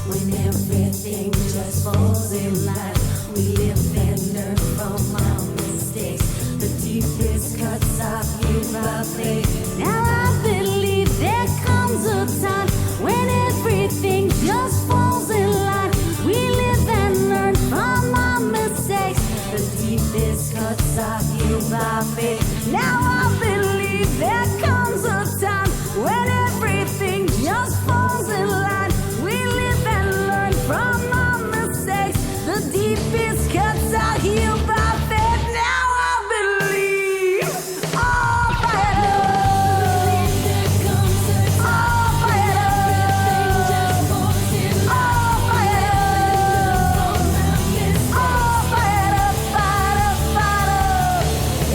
when everything just falls in line. We live and learn from our mistakes. The deepest cuts are healed by faith. Now I believe there comes a time when everything just falls in line. We live and learn from our mistakes. The deepest cuts are healed by faith. Now I believe there comes a time when everything just falls in line. We live and learn from our mistakes. The deepest cuts are healed by faith. Now I believe. Oh, fire up. Oh, fire up. Oh, fire up. Oh, fire up, fire up, fire up.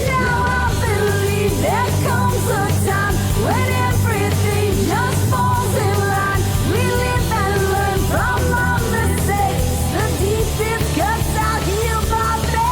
Now I believe there comes a time when everything just falls in line. We live and learn from our mistakes. The deepest cuts are healed by faith.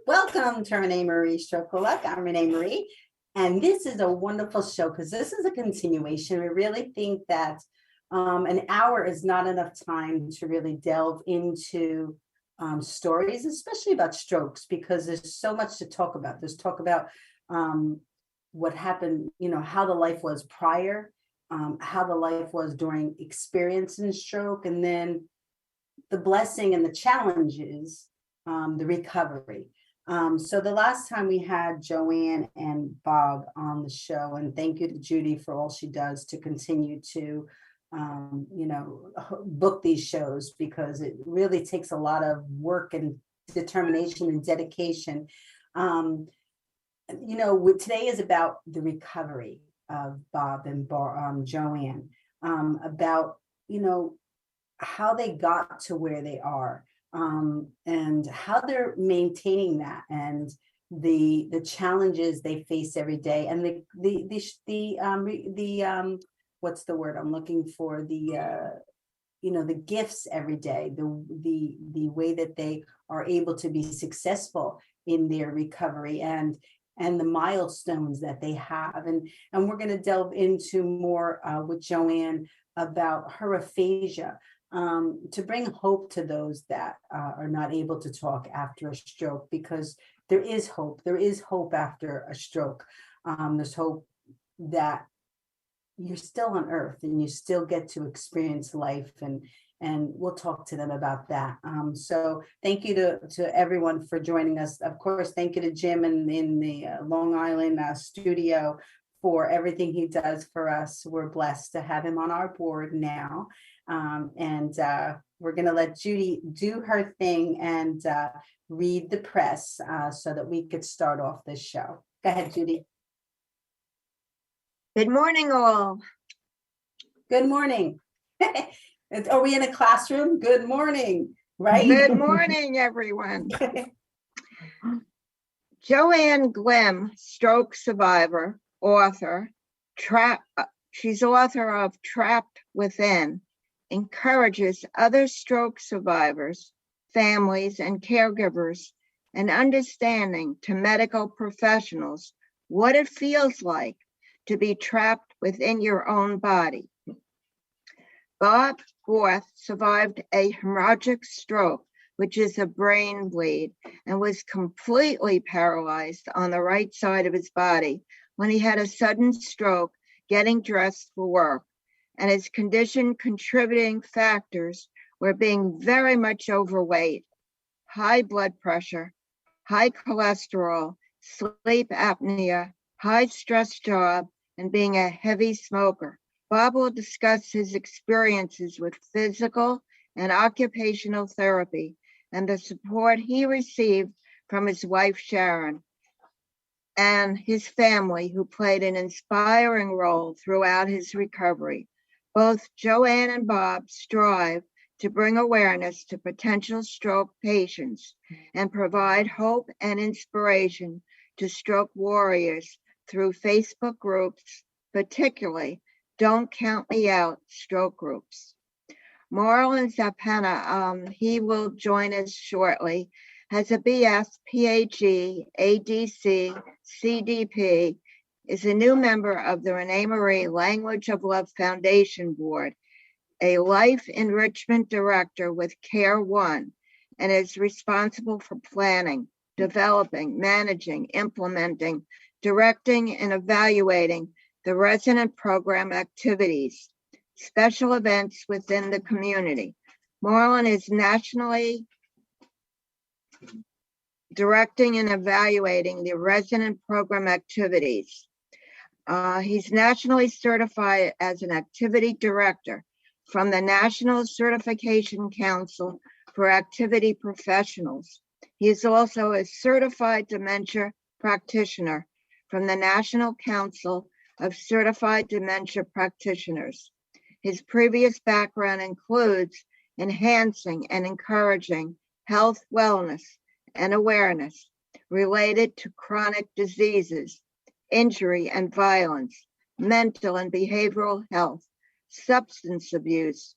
Welcome to ReneMarie Stroke Luck. I'm ReneMarie, and this is a wonderful show because this is a continuation. We really think that an hour is not enough time to really delve into stories, especially about strokes, because there's so much to talk about. There's talk about what happened, how the life was prior, how the life was during experiencing stroke, and then the blessing and the challenges, the recovery. So the last time we had JoAnn and Bob on the show, and thank you to Judy for all she does to continue to, book these shows, because it really takes a lot of work and determination and dedication. Today is about the recovery of Bob and JoAnn, about, how they got to where they are. And how they're maintaining that, and the challenges they face every day, and the what's the word I'm looking for, the gifts every day, the way that they are able to be successful in their recovery, and the milestones that they have, and we're going to delve into more with JoAnn about her aphasia. To bring hope to those that are not able to talk after a stroke, because there is hope. There is hope after a stroke. There's hope that you're still on earth and you still get to experience life, and we'll talk to them about that. So thank you to everyone for joining us. Of course, thank you to Jim in the Long Island studio for everything he does for us. We're blessed to have him on our board now. And we're going to let Judy do her thing and read the press so that we could start off this show. Go ahead, Judy. Good morning, all. Good morning. Are we in a classroom? Good morning, right? Good morning, everyone. JoAnn Glim, stroke survivor, author, she's author of Trapped Within, encourages other stroke survivors, families, and caregivers an understanding to medical professionals what it feels like to be trapped within your own body. Bob Barth survived a hemorrhagic stroke, which is a brain bleed, and was completely paralyzed on the right side of his body when he had a sudden stroke getting dressed for work. And his condition contributing factors were being very much overweight, high blood pressure, high cholesterol, sleep apnea, high stress job, and being a heavy smoker. Bob will discuss his experiences with physical and occupational therapy and the support he received from his wife, Sharon, and his family, who played an inspiring role throughout his recovery. Both JoAnn and Bob strive to bring awareness to potential stroke patients and provide hope and inspiration to stroke warriors through Facebook groups, particularly Don't Count Me Out stroke groups. Marlon Zapena, he will join us shortly, has a BS, PhD, ADC, CDP, is a new member of the ReneMarie Language of Love Foundation Board, a life enrichment director with Care One, and is responsible for planning, developing, managing, implementing, directing, and evaluating the resident program activities, special events within the community. Marlon is nationally directing and evaluating the resident program activities. He's nationally certified as an activity director from the National Certification Council for Activity Professionals. He is also a certified dementia practitioner from the National Council of Certified Dementia Practitioners. His previous background includes enhancing and encouraging health, wellness, and awareness related to chronic diseases, injury and violence, mental and behavioral health, substance abuse,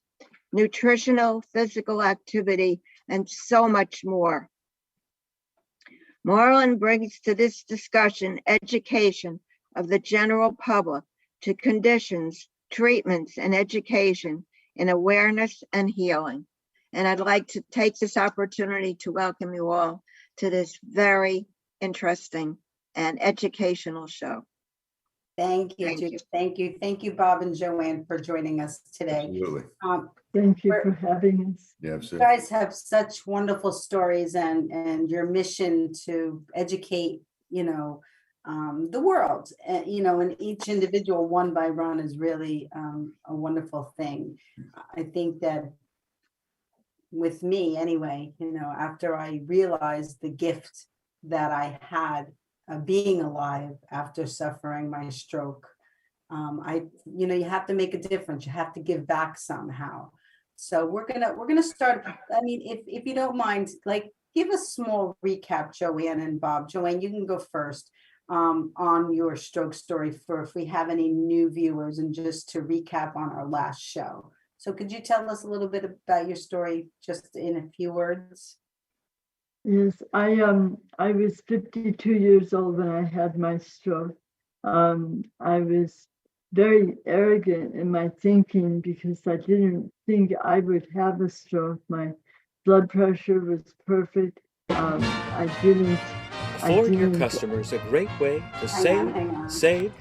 nutritional, physical activity, and so much more. Marlon brings to this discussion education of the general public to conditions, treatments, and education in awareness and healing. And I'd like to take this opportunity to welcome you all to this very interesting and educational show. Thank you, Judy. Thank you. Thank you, Bob and JoAnn, for joining us today. Absolutely. Thank you for having us. Yeah, You absolutely. guys have such wonderful stories, and your mission to educate, the world, and each individual one by one is really a wonderful thing. I think that with me anyway, after I realized the gift that I had of being alive after suffering my stroke, you have to make a difference. You have to give back somehow. So we're gonna start. I mean, if you don't mind, like, give a small recap, JoAnn and Bob. JoAnn, you can go first on your stroke story for if we have any new viewers, and just to recap on our last show. So could you tell us a little bit about your story, just in a few words? Yes, I was 52 years old when I had my stroke. I was very arrogant in my thinking because I didn't think I would have a stroke. My blood pressure was perfect. I didn't. Afford your customers a great way to Hang on. save.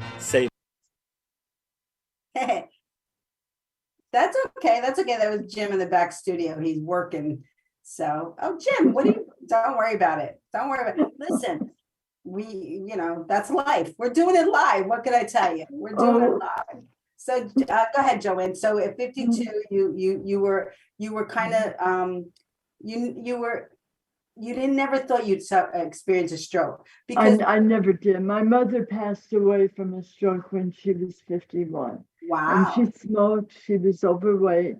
That's okay. That's okay. That was Jim in the back studio. He's working. So, Jim, don't worry about it. Don't worry about it. Listen, that's life. We're doing it live. What can I tell you? We're doing it live. So go ahead, JoAnn. So at 52, you were kind of, you didn't never thought you'd experience a stroke, because I never did. My mother passed away from a stroke when she was 51. wow. And she smoked, she was overweight.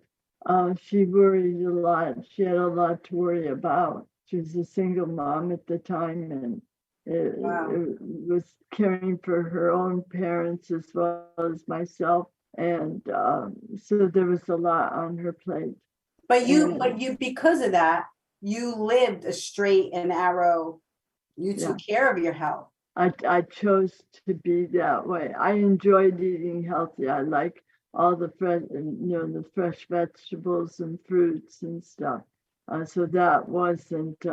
She worried a lot. She had a lot to worry about. She was a single mom at the time, and it was caring for her own parents as well as myself. And so there was a lot on her plate. But you, because of that, you lived a straight and narrow, you took care of your health. I chose to be that way. I enjoyed eating healthy. I like all the fresh vegetables and fruits and stuff. So that wasn't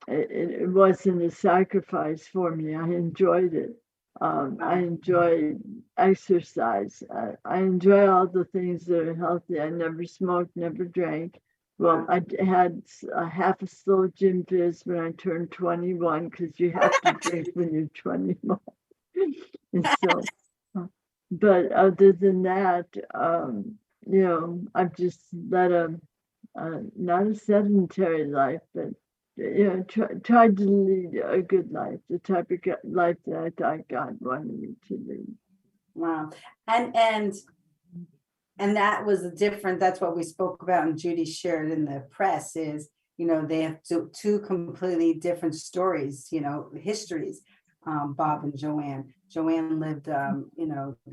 it wasn't a sacrifice for me. I enjoyed it. I enjoy exercise. I enjoy all the things that are healthy. I never smoked, never drank. Well, I had a half a slow gin fizz when I turned 21, because you have to drink when you're 21. And so, but other than that, I've just led a not a sedentary life, but tried to lead a good life, the type of life that I thought God wanted me to lead. Wow. And that was different. That's what we spoke about, and Judy shared in the press is, they have two completely different stories, histories. Bob and JoAnn. JoAnn lived,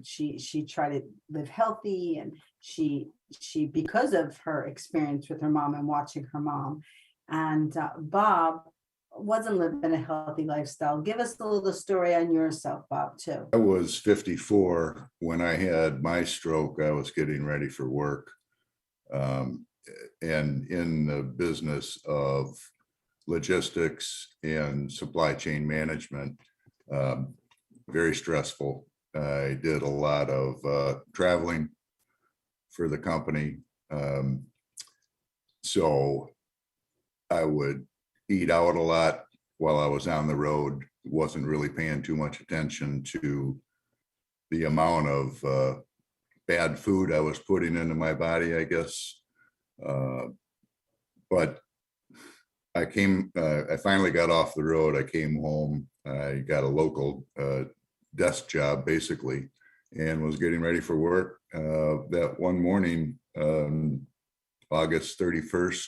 she tried to live healthy, and she because of her experience with her mom and watching her mom, and Bob wasn't living a healthy lifestyle. Give us a little story on yourself, Bob, too. I was 54 when I had my stroke. I was getting ready for work, and in the business of logistics and supply chain management. Very stressful. I did a lot of traveling for the company. So I would eat out a lot while I was on the road. Wasn't really paying too much attention to the amount of bad food I was putting into my body, I guess. But I finally got off the road. I came home. I got a local desk job, basically, and was getting ready for work. That one morning, August 31st,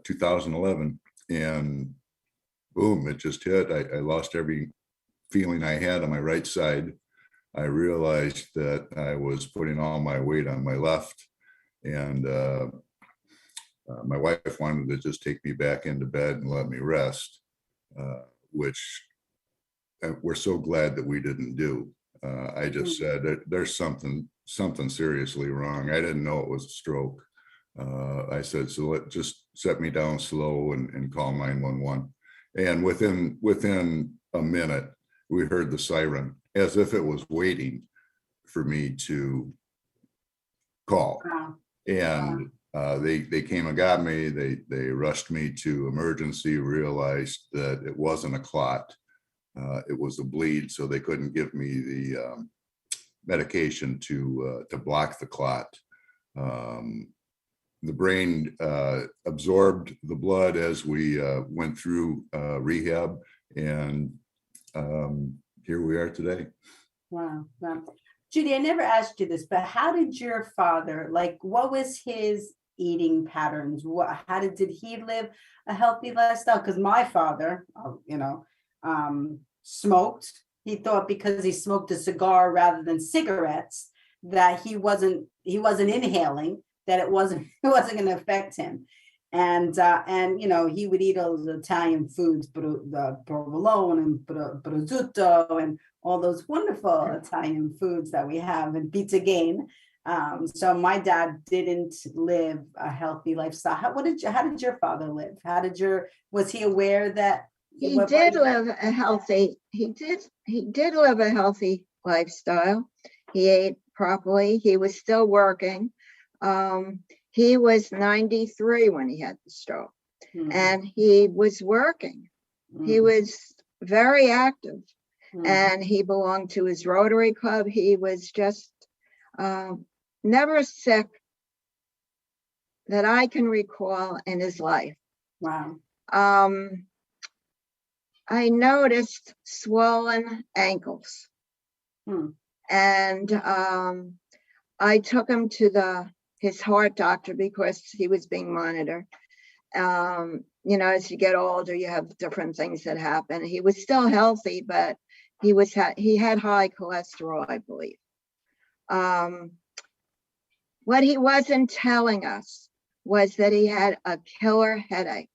2011, and boom, it just hit. I lost every feeling I had on my right side. I realized that I was putting all my weight on my left, and my wife wanted to just take me back into bed and let me rest, which we're so glad that we didn't do. I just said that there's something seriously wrong. I didn't know it was a stroke. I said, so just set me down slow and call 911. And within a minute, we heard the siren as if it was waiting for me to call. Wow. And they came and got me. They rushed me to emergency, realized that it wasn't a clot. It was a bleed, so they couldn't give me the medication to block the clot. The brain absorbed the blood as we went through rehab, and here we are today. Wow. Judy, I never asked you this, but how did your father, what was his eating patterns? Did he live a healthy lifestyle? Because my father, smoked. He thought because he smoked a cigar rather than cigarettes that he wasn't inhaling, that it wasn't going to affect him. And he would eat all the Italian foods, provolone and prosciutto and all those wonderful Italian foods that we have, and pizza again. So my dad didn't live a healthy lifestyle. How did your father live? Was he aware that he did live a healthy lifestyle? He ate properly. He was still working. He was 93 when he had the stroke, and he was working. He was very active, and he belonged to his Rotary Club. He was just never sick that I can recall in his life. Wow. I noticed swollen ankles, and I took him to his heart doctor because he was being monitored. As you get older, you have different things that happen. He was still healthy, but he had high cholesterol, I believe. What he wasn't telling us was that he had a killer headache.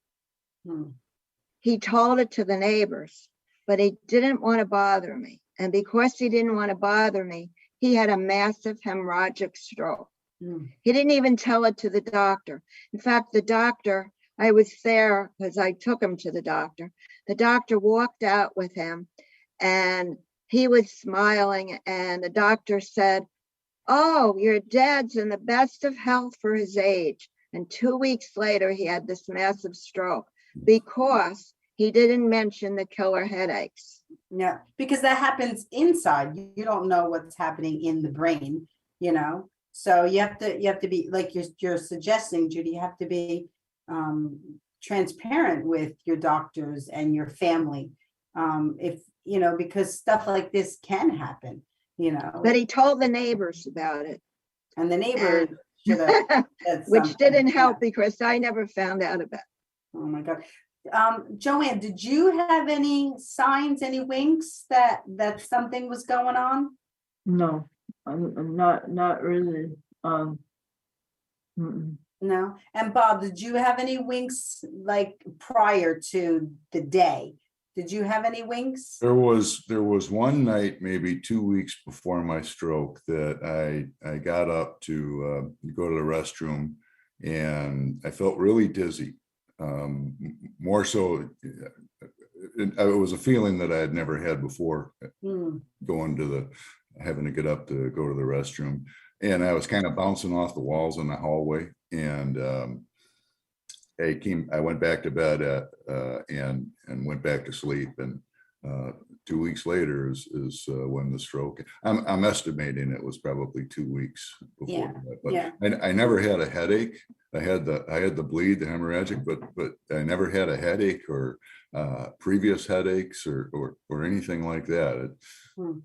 He told it to the neighbors, but he didn't want to bother me. And because he didn't want to bother me, he had a massive hemorrhagic stroke. He didn't even tell it to the doctor. In fact, the doctor, I was there because I took him to the doctor. The doctor walked out with him and he was smiling, and the doctor said, "Oh, your dad's in the best of health for his age." And 2 weeks later, he had this massive stroke because he didn't mention the killer headaches. Yeah, because that happens inside. You don't know what's happening in the brain, So you have to be, like you're suggesting, Judy, you have to be transparent with your doctors and your family. If, because stuff like this can happen, But he told the neighbors about it. and the neighbor should have said Which something. didn't help Yeah. because I never found out about it. Oh my God. JoAnn, did you have any signs, any winks that something was going on? No, I'm not really. Mm-mm. No. And Bob, did you have any winks like prior to the day? Did you have any winks? There was one night, maybe 2 weeks before my stroke, that I got up to go to the restroom, and I felt really dizzy. More so, it was a feeling that I had never had before, having to get up to go to the restroom. And I was kind of bouncing off the walls in the hallway. And I went back to bed and went back to sleep. And 2 weeks later is when the stroke. I'm estimating it was probably 2 weeks before that. But I never had a headache. I had the bleed, the hemorrhagic, but I never had a headache or previous headaches or anything like that.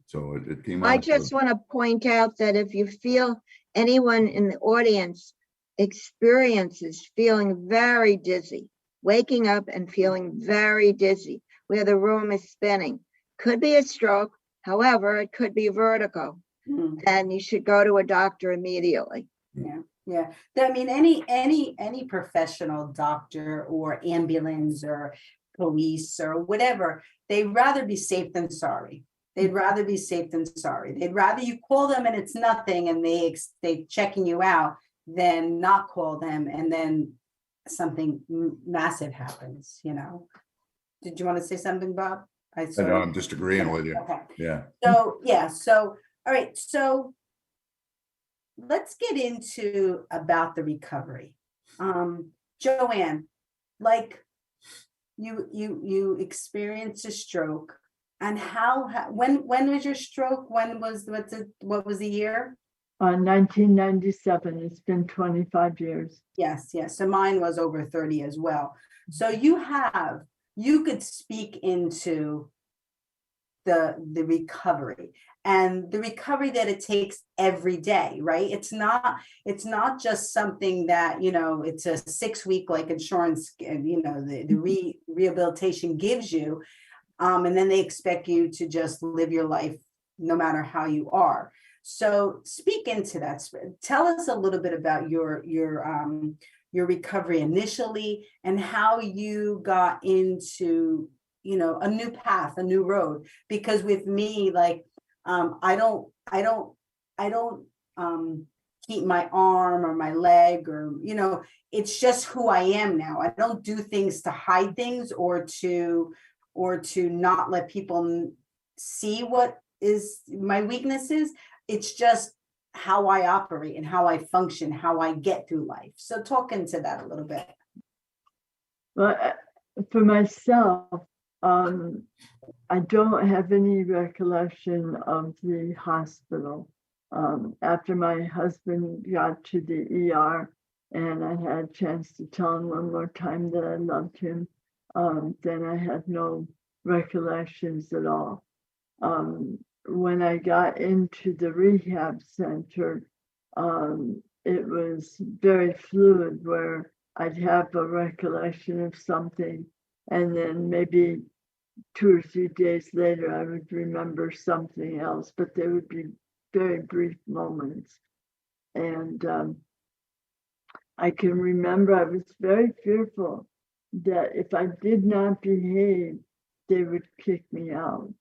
So it came out. I just want to point out that if you feel anyone in the audience experiences feeling very dizzy, waking up and feeling very dizzy, where the room is spinning, could be a stroke. However, it could be vertigo, and you should go to a doctor immediately. Yeah. I mean, any professional, doctor or ambulance or police or whatever, they'd rather be safe than sorry. They'd rather be safe than sorry. They'd rather you call them and it's nothing and they checking you out than not call them and then something massive happens, Did you want to say something, Bob? I know, I'm just agreeing with you. Okay. Yeah. So, all right. So let's get into about the recovery. JoAnn, like you experienced a stroke, and when was your stroke? What was the year? 1997. It's been 25 years. Yes. So mine was over 30 as well. So you could speak into the recovery and the recovery that it takes every day, right? It's not just something that, it's a 6 week like insurance, the rehabilitation gives you. And then they expect you to just live your life no matter how you are. So speak into that. Tell us a little bit about your recovery initially and how you got into, a new path, a new road. Because with me, like, I don't keep my arm or my leg or, it's just who I am now. I don't do things to hide things or to not let people see what is my weaknesses. It's just how I operate and how I function, how I get through life. So talk into that a little bit. Well, for myself, I don't have any recollection of the hospital. After my husband got to the ER and I had a chance to tell him one more time that I loved him, then I had no recollections at all. When I got into the rehab center, it was very fluid where I'd have a recollection of something and then maybe 2 or 3 days later I would remember something else, but they would be very brief moments. And I can remember I was very fearful that if I did not behave, they would kick me out.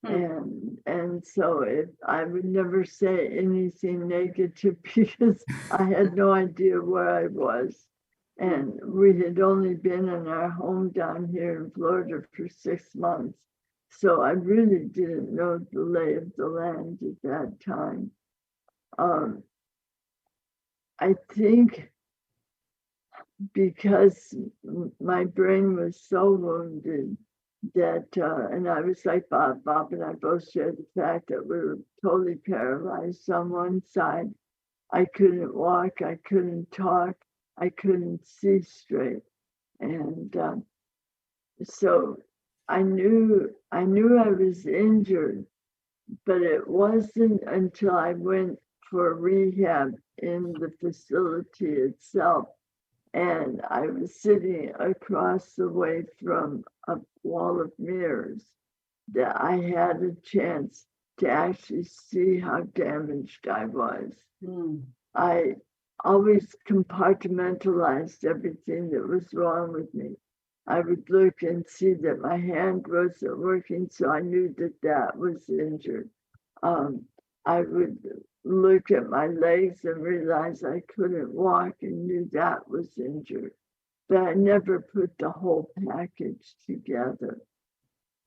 And so I would never say anything negative because I had no idea where I was. And we had only been in our home down here in Florida for 6 months. So I really didn't know the lay of the land at that time. I think because my brain was so wounded that, and I was like Bob and I both shared the fact that we were totally paralyzed on one side. I couldn't walk, I couldn't talk, I couldn't see straight. And so I knew I was injured, but it wasn't until I went for rehab in the facility itself, and I was sitting across the way from a wall of mirrors, that I had a chance to actually see how damaged I was. I always compartmentalized everything that was wrong with me. I would look and see that my hand wasn't working, so I knew that that was injured. I would look at my legs and realize I couldn't walk and knew that was injured. But I never put the whole package together.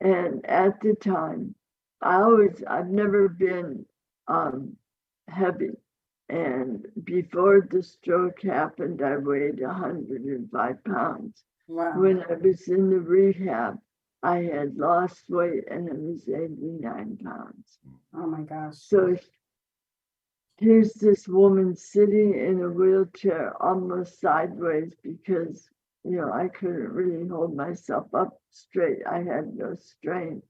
And at the time, I've never been heavy. And before the stroke happened, I weighed 105 pounds. Wow. When I was in the rehab, I had lost weight and it was 89 pounds. Oh my gosh. So here's this woman sitting in a wheelchair almost sideways because, I couldn't really hold myself up straight. I had no strength.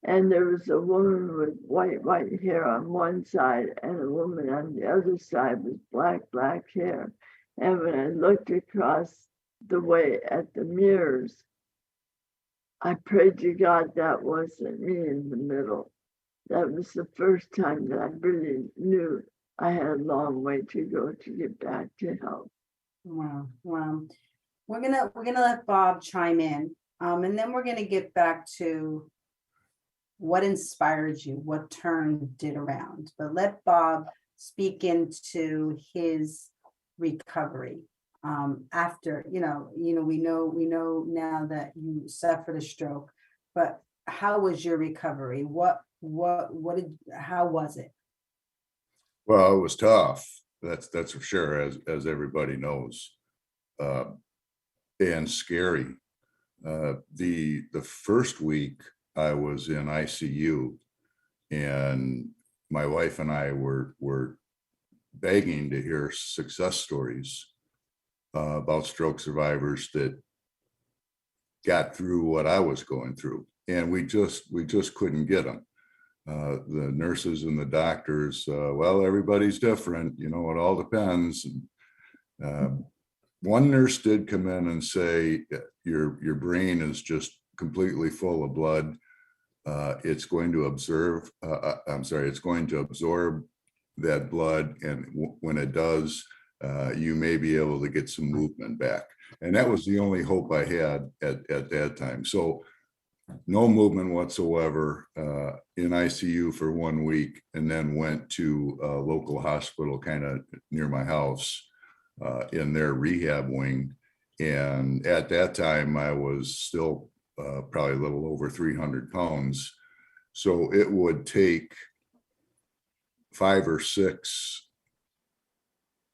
And there was a woman with white hair on one side and a woman on the other side with black hair. And when I looked across the way at the mirrors, I prayed to God that wasn't me in the middle. That was the first time that I really knew I had a long way to go to get back to health. Wow. We're gonna let Bob chime in, and then we're gonna get back to what inspired you, what turned it around. But let Bob speak into his recovery after. We know now that you suffered a stroke, but how was your recovery? How was it? Well, it was tough. That's for sure, as everybody knows, and scary. The first week I was in ICU, and my wife and I were begging to hear success stories about stroke survivors that got through what I was going through, and we just couldn't get them. The nurses and the doctors, well, everybody's different, it all depends. One nurse did come in and say, your brain is just completely full of blood. It's going to absorb that blood, and when it does, you may be able to get some movement back. And that was the only hope I had at that time. So no movement whatsoever, in ICU for 1 week, and then went to a local hospital kind of near my house, in their rehab wing. And at that time, I was still probably a little over 300 pounds. So it would take 5 or 6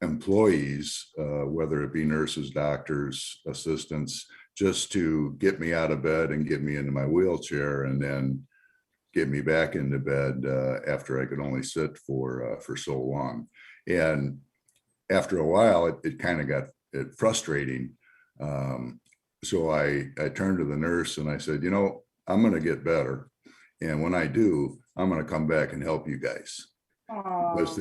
employees, whether it be nurses, doctors, assistants, just to get me out of bed and get me into my wheelchair, and then get me back into bed after I could only sit for so long. And after a while, it kind of got frustrating. So I turned to the nurse and I said, I'm going to get better. And when I do, I'm going to come back and help you guys. Because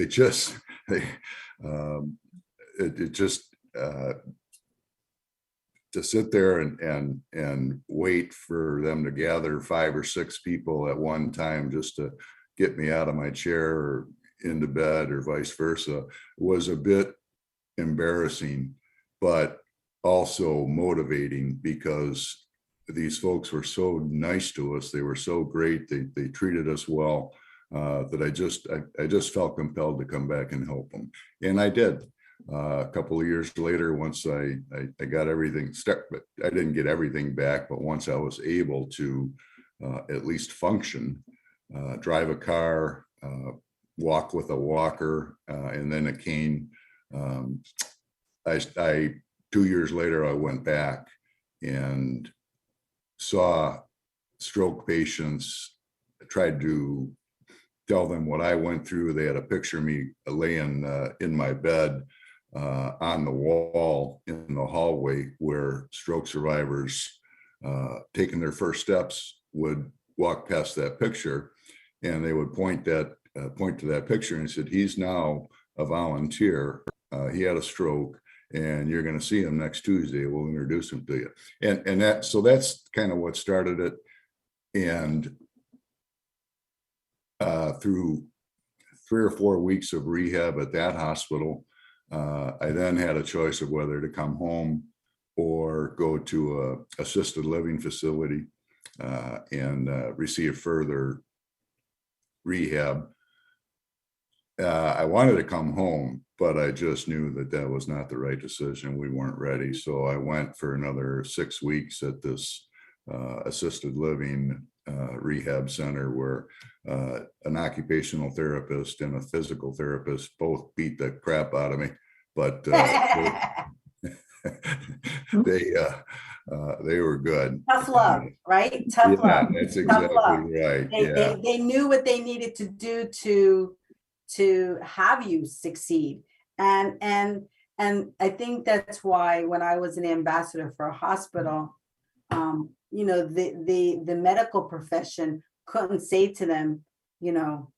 to sit there and wait for them to gather 5 or 6 people at one time just to get me out of my chair or into bed or vice versa was a bit embarrassing, but also motivating, because these folks were so nice to us. They were so great. They treated us well, that I just felt compelled to come back and help them. And I did. A couple of years later, once I got everything but I didn't get everything back, but once I was able to at least function, drive a car, walk with a walker, and then a cane, 2 years later, I went back and saw stroke patients. I tried to tell them what I went through. They had a picture of me laying in my bed, on the wall in the hallway where stroke survivors taking their first steps would walk past that picture, and they would point to that picture and said, he's now a volunteer. He had a stroke, and you're going to see him next Tuesday. We'll introduce him to you. And that's kind of what started it. And through 3 or 4 weeks of rehab at that hospital, I then had a choice of whether to come home or go to a assisted living facility and receive further rehab. I wanted to come home, but I just knew that that was not the right decision. We weren't ready. So I went for another 6 weeks at this assisted living rehab center where an occupational therapist and a physical therapist both beat the crap out of me. But they were good. Tough love, right? Tough Yeah, love. that's Tough exactly love. right. They knew what they needed to do to have you succeed. And I think that's why when I was an ambassador for a hospital, you know, the medical profession couldn't say to them, you know,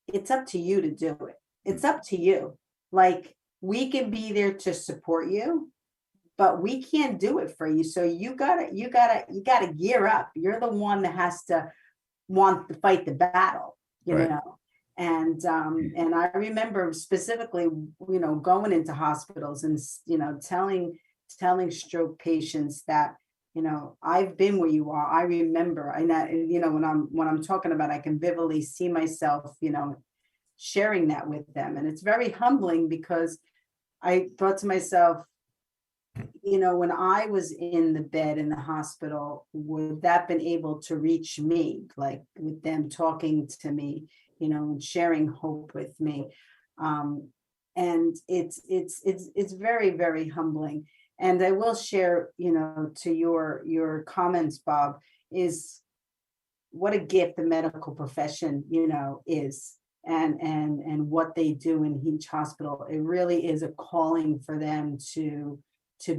it's up to you to do it. It's up to you. Like, we can be there to support you, but we can't do it for you. So you gotta gear up. You're the one that has to want to fight the battle, you Right. know. And I remember specifically, you know, going into hospitals and, you know, telling stroke patients that, you know, I've been where you are. I remember, and that, you know, when I'm talking about, I can vividly see myself, you know, sharing that with them. And it's very humbling because I thought to myself, you know, when I was in the bed in the hospital, would that been able to reach me, like with them talking to me, you know, and sharing hope with me. And it's very, very humbling. And I will share, you know, to your comments, Bob, is what a gift the medical profession, you know, is, and what they do in each hospital. It really is a calling for them to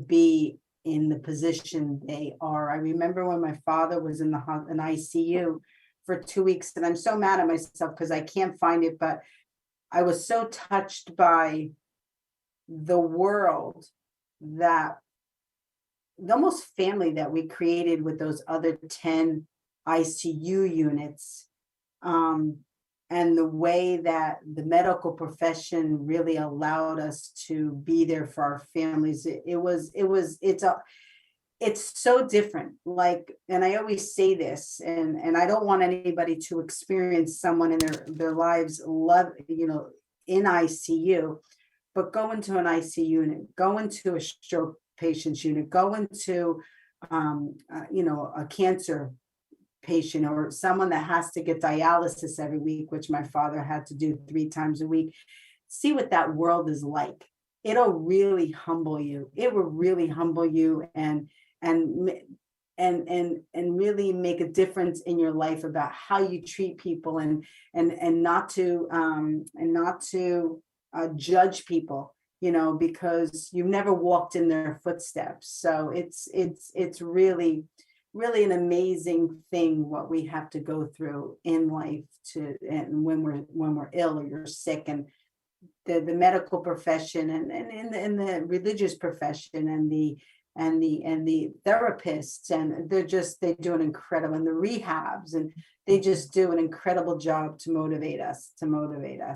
be in the position they are. I remember when my father was in an ICU for 2 weeks, and I'm so mad at myself because I can't find it, but I was so touched by the world, that the almost family that we created with those other 10 ICU units, and the way that the medical profession really allowed us to be there for our families. It's so different. Like, and I always say this, and I don't want anybody to experience someone in their lives love, you know, in ICU, but go into an ICU unit, go into a stroke patient's unit, go into, you know, a cancer patient, or someone that has to get dialysis every week, which my father had to do 3 times a week. See what that world is like. It'll really humble you. It will really humble you, and really make a difference in your life about how you treat people, and not to judge people, you know, because you've never walked in their footsteps. So it's really an amazing thing what we have to go through in life, and when we're ill or you're sick. And the medical profession, and the religious profession, and the therapists, and they do an incredible, and the rehabs, and they just do an incredible job to motivate us.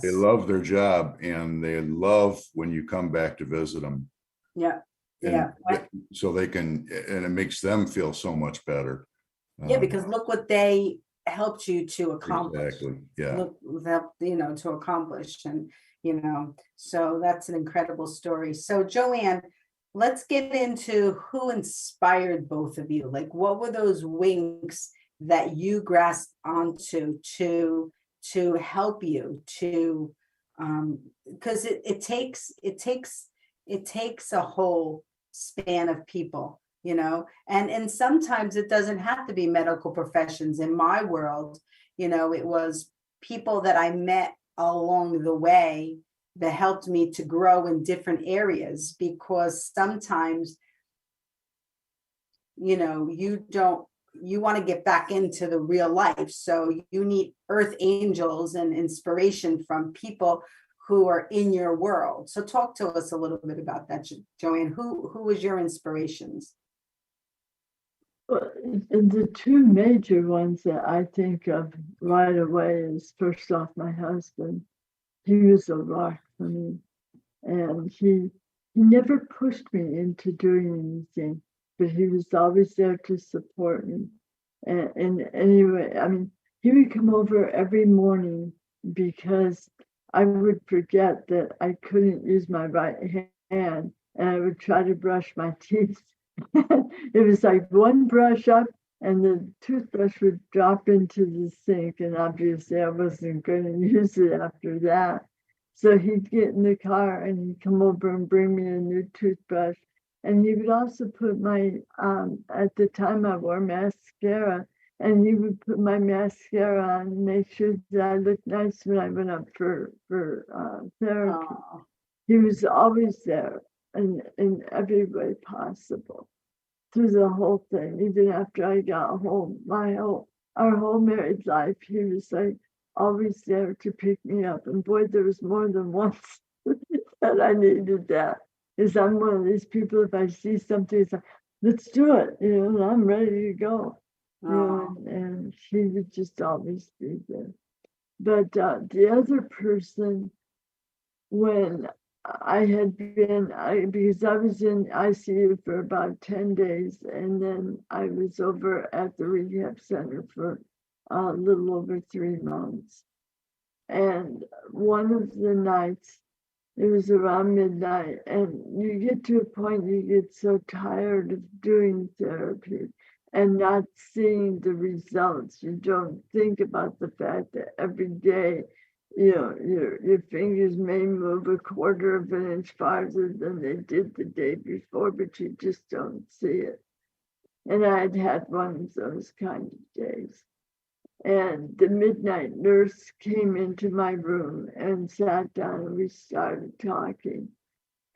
They love their job, and they love when you come back to visit them. Yeah. And so they can, and it makes them feel so much better. Yeah, because look what they helped you to accomplish. Exactly. Yeah. Look, you know, to accomplish, and, you know, so that's an incredible story. So JoAnn, let's get into who inspired both of you. Like, what were those wings that you grasped onto to help you to, because it takes a whole span of people, you know, and sometimes it doesn't have to be medical professions. In my world, you know, it was people that I met along the way that helped me to grow in different areas, because sometimes, you know, you want to get back into the real life. So you need earth angels and inspiration from people who are in your world. So talk to us a little bit about that, JoAnn. Who was your inspirations? Well, the two major ones that I think of right away is, first off, my husband. He was a rock for me, and he never pushed me into doing anything, but he was always there to support me. And anyway, I mean, he would come over every morning because I would forget that I couldn't use my right hand, and I would try to brush my teeth. It was like one brush up and the toothbrush would drop into the sink, and obviously I wasn't going to use it after that. So he'd get in the car and he'd come over and bring me a new toothbrush. And he would also put my, at the time I wore mascara, and he would put my mascara on and make sure that I looked nice when I went up for therapy. Oh, He was always there in every way possible through the whole thing. Even after I got home, our whole married life, he was like always there to pick me up. And boy, there was more than once that I needed that. Because I'm one of these people, if I see something, it's like, let's do it, you know, and I'm ready to go. You know, and she would just always be there. But the other person, when I had been, because I was in ICU for about 10 days, and then I was over at the rehab center for a little over 3 months. And one of the nights, it was around midnight, and you get to a point you get so tired of doing therapy and not seeing the results. You don't think about the fact that every day, you know, your fingers may move a quarter of an inch farther than they did the day before, but you just don't see it. And I had had one of those kind of days. And the midnight nurse came into my room and sat down, and we started talking.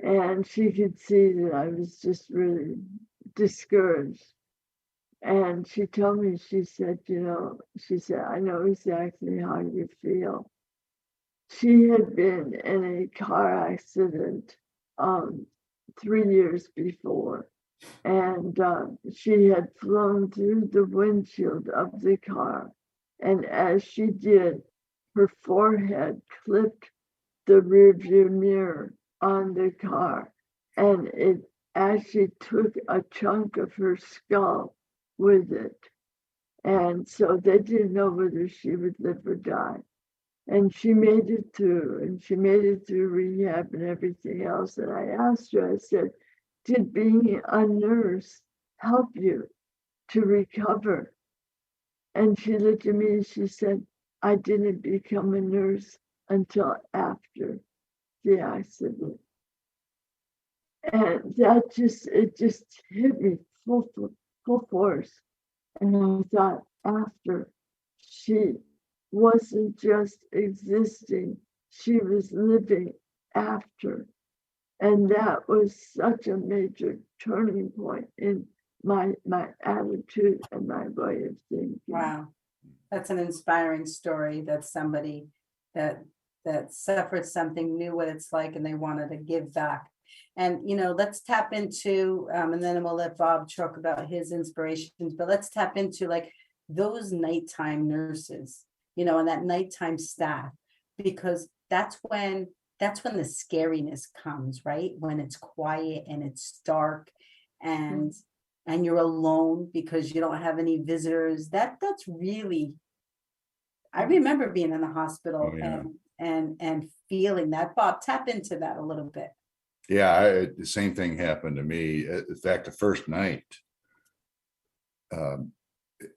And she could see that I was just really discouraged. And she told me, she said, you know, she said, I know exactly how you feel. She had been in a car accident 3 years before, and she had flown through the windshield of the car. And as she did, her forehead clipped the rearview mirror on the car, and it actually took a chunk of her skull with it. And so they didn't know whether she would live or die. And she made it through, and she made it through rehab and everything else. And I asked her, I said, did being a nurse help you to recover? And she looked at me and she said, I didn't become a nurse until after the accident. And that just hit me full force. And I thought, after, she wasn't just existing, she was living after. And that was such a major turning point in my attitude and my way of thinking. wow. That's an inspiring story, that somebody that suffered something, knew what it's like, and they wanted to give back. And, you know, let's tap into, and then we'll let Bob talk about his inspirations, but let's tap into like those nighttime nurses, you know, and that nighttime staff, because that's when the scariness comes, right? When it's quiet and it's dark, and you're alone because you don't have any visitors. That's really, I remember being in the hospital and feeling that. Bob, tap into that a little bit. Yeah, the same thing happened to me. In fact, the first night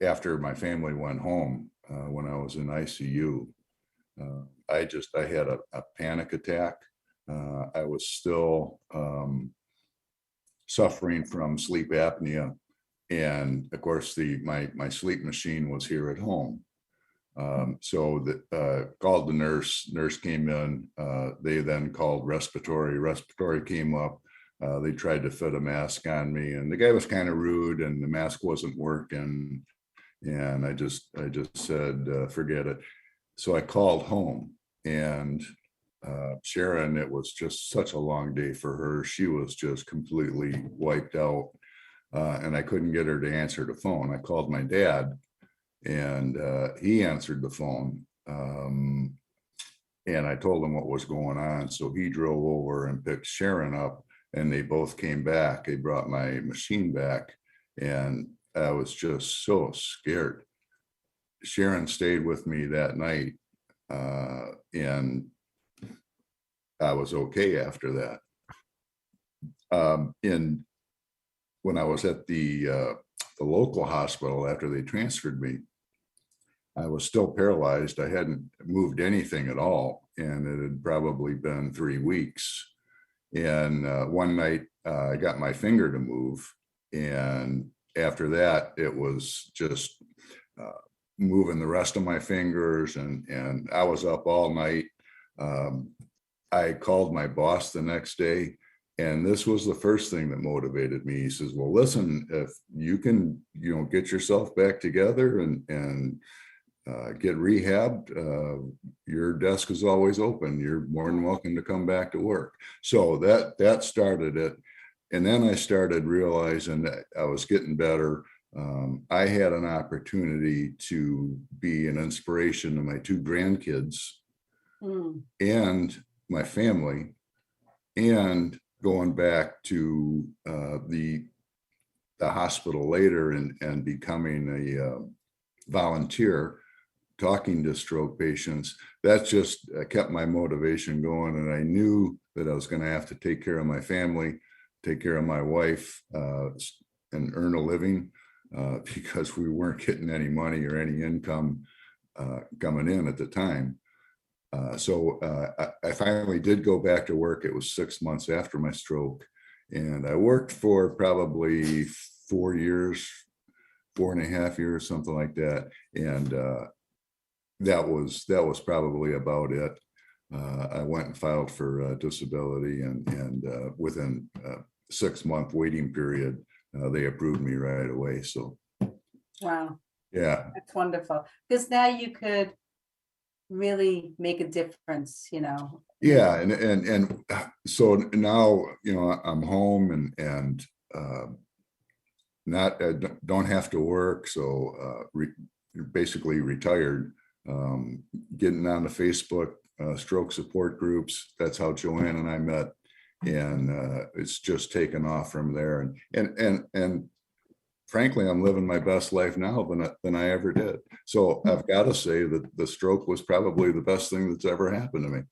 after my family went home, when I was in ICU, I had a panic attack. I was still suffering from sleep apnea, and of course my sleep machine was here at home. So the called the nurse came in, they then called respiratory came up. They tried to fit a mask on me, and the guy was kind of rude, and the mask wasn't working. And I just said, forget it. So I called home, and Sharon, it was just such a long day for her. She was just completely wiped out, and I couldn't get her to answer the phone. I called my dad, and he answered the phone. And I told him what was going on. So he drove over and picked Sharon up, and they both came back. They brought my machine back, and I was just so scared. Sharon stayed with me that night, and I was okay after that. And when I was at the local hospital after they transferred me, I was still paralyzed. I hadn't moved anything at all, and it had probably been 3 weeks. And one night I got my finger to move, and after that it was just moving the rest of my fingers, and I was up all night. I called my boss the next day, and this was the first thing that motivated me. He says, well, listen, if you can, get yourself back together and get rehabbed, your desk is always open. You're more than welcome to come back to work. So that started it. And then I started realizing that I was getting better. I had an opportunity to be an inspiration to my 2 grandkids and my family, and going back to the hospital later and becoming a volunteer, talking to stroke patients. That just kept my motivation going. And I knew that I was going to have to take care of my family, take care of my wife, and earn a living, because we weren't getting any money or any income coming in at the time. So I finally did go back to work. It was 6 months after my stroke, and I worked for probably 4 years, 4.5 years, something like that. And that was probably about it. I went and filed for disability, and within a 6-month waiting period, they approved me right away. So, Wow, yeah, that's wonderful. Because now you could really make a difference, yeah, and so now I'm home and not don't have to work, so basically retired. Getting on the Facebook stroke support groups. That's how JoAnn and I met, and it's just taken off from there. And frankly, I'm living my best life now than I ever did. So I've got to say that the stroke was probably the best thing that's ever happened to me.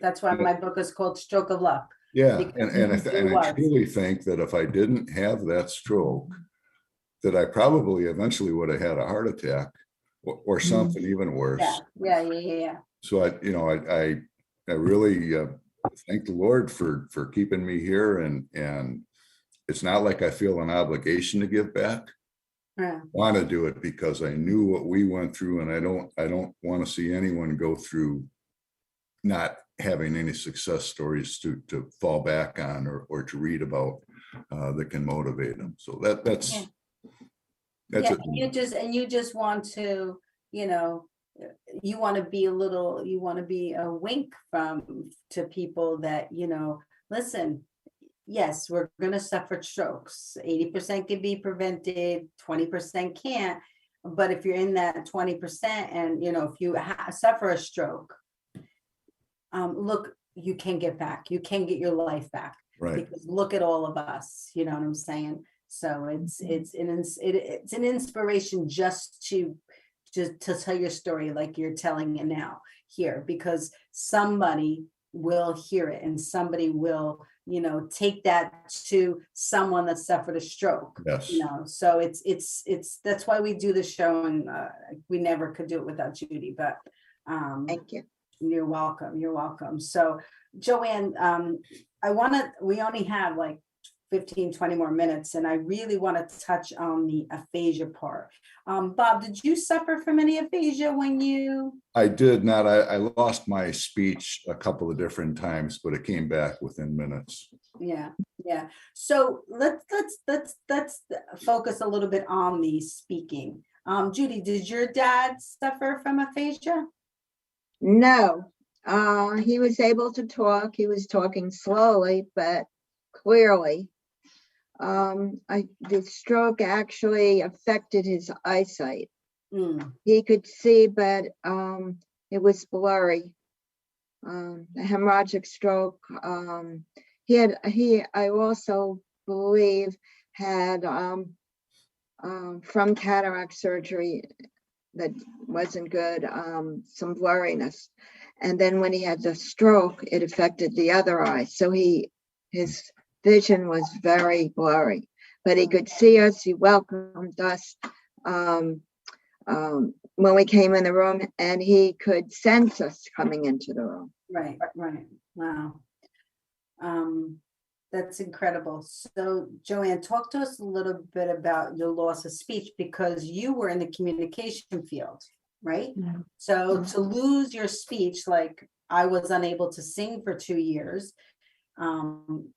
That's why my book is called Stroke of Luck. Yeah, Because and I truly think that if I didn't have that stroke, that I probably eventually would have had a heart attack or something even worse. Yeah. So I really thank the Lord for keeping me here, and it's not like I feel an obligation to give back. Yeah. I want to do it because I knew what we went through, and I don't want to see anyone go through not having any success stories to fall back on or to read about that can motivate them. So that's it. You just want to, you want to be a wink to people that, listen, yes, we're going to suffer strokes. 80% can be prevented, 20% can't. But if you're in that 20% and, if you suffer a stroke, look, you can get back. You can get your life back. Right. Because look at all of us, you know what I'm saying? So it's an inspiration just to tell your story like you're telling it now here, because somebody will hear it and somebody will, take that to someone that suffered a stroke. Yes. So it's that's why we do the show, and we never could do it without Judy, but Thank you. You're welcome. So JoAnn, we only have like 15, 20 more minutes, and I really want to touch on the aphasia part. Bob, did you suffer from any aphasia when you? I did not. I lost my speech a couple of different times, but it came back within minutes. Yeah. So let's focus a little bit on the speaking. Judy, did your dad suffer from aphasia? No, he was able to talk. He was talking slowly, but clearly. The stroke actually affected his eyesight. He could see, but it was blurry. A hemorrhagic stroke. I also believe had from cataract surgery that wasn't good, some blurriness. And then when he had the stroke, it affected the other eye. So his vision was very blurry, but he could see us. He welcomed us when we came in the room, and he could sense us coming into the room. Right. Wow. That's incredible. So JoAnn, talk to us a little bit about your loss of speech, because you were in the communication field, right? Yeah. So to lose your speech, like I was unable to sing for 2 years,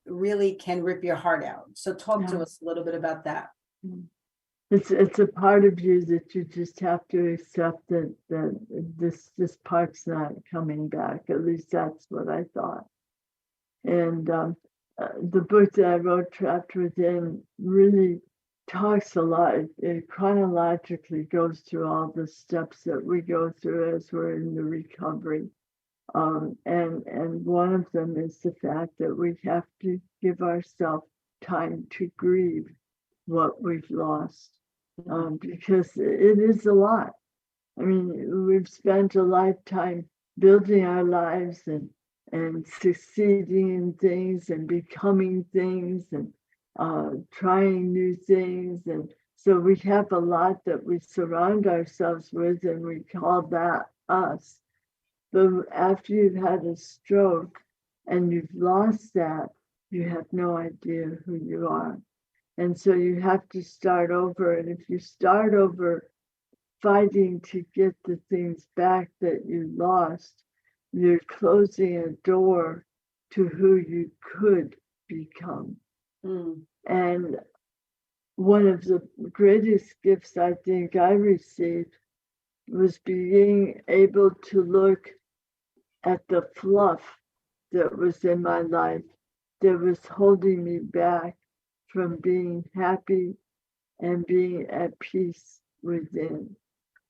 really can rip your heart out. So talk to us a little bit about that. It's a part of you that you just have to accept that this part's not coming back. At least that's what I thought. And the book that I wrote, Trapped Within, really talks a lot. It chronologically goes through all the steps that we go through as we're in the recovery. And one of them is the fact that we have to give ourselves time to grieve what we've lost, because it is a lot. I mean, we've spent a lifetime building our lives and succeeding in things and becoming things and trying new things. And so we have a lot that we surround ourselves with, and we call that us. But after you've had a stroke and you've lost that, you have no idea who you are. And so you have to start over. And if you start over fighting to get the things back that you lost, you're closing a door to who you could become. And one of the greatest gifts I think I received was being able to look at the fluff that was in my life that was holding me back from being happy and being at peace within.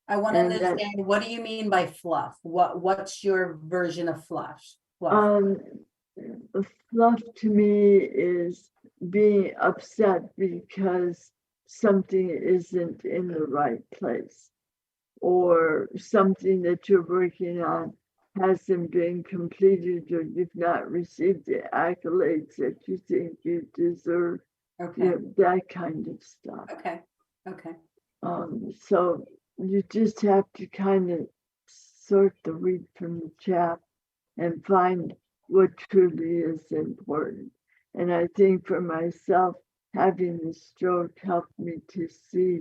I want to understand, what do you mean by fluff? What's your version of fluff? Fluff to me is being upset because something isn't in the right place, or something that you're working on hasn't been completed, or you've not received the accolades that you think you deserve. Okay. That kind of stuff. Okay. So you just have to kind of sort the wheat from the chaff and find what truly is important. And I think for myself, having the stroke helped me to see